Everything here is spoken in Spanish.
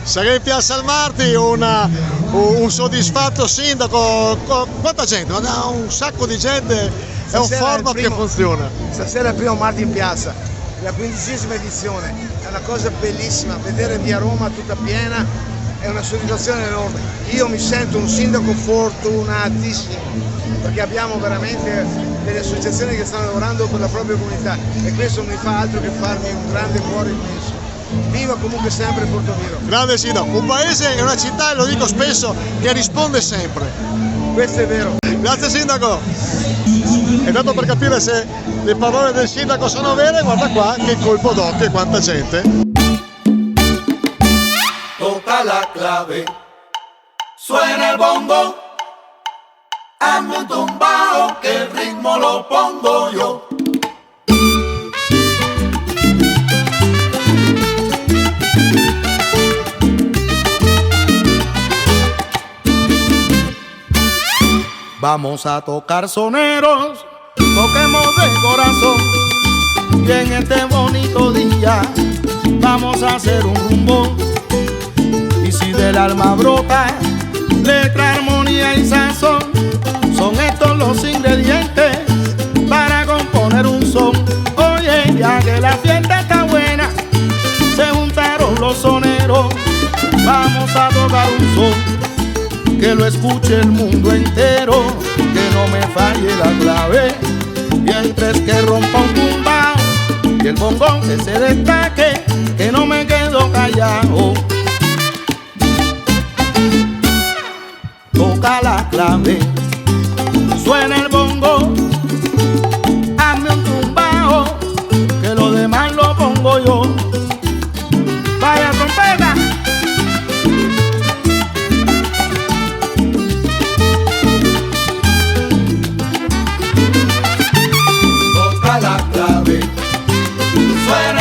Sei in Piazza al Marti, un soddisfatto sindaco, quanta gente? Un sacco di gente, è un format che funziona. Stasera è il primo Marti in piazza, la 15ª edizione, è una cosa bellissima, vedere via Roma tutta piena è una soddisfazione enorme. Io mi sento un sindaco fortunatissimo, perché abbiamo veramente delle associazioni che stanno lavorando per la propria comunità e questo non mi fa altro che farmi un grande cuore immenso. Viva comunque sempre Portoviejo. Grande sindaco, un paese e una città, e lo dico spesso, che risponde sempre. Questo è vero. Grazie sindaco. E tanto per capire se le parole del sindaco sono vere, guarda qua che colpo d'occhio e quanta gente. Toca la clave, suena el bongo, hazme un tumbao que el ritmo lo pongo yo. Vamos a tocar soneros, toquemos de corazón y en este bonito día vamos a hacer un rumbo. Y si del alma brota letra, armonía y sazón, son estos los ingredientes para componer un son. Oye, ya que la fiesta está buena, se juntaron los soneros, vamos a tocar un son que lo escuche el mundo entero, que no me falle la clave, mientras que rompa un tumbao y el bongón que se destaque, que no me quedo callado. Toca la clave, suena el bongo, hazme un tumbao, que lo demás lo pongo yo. Vaya trompeta. Toca la clave, suena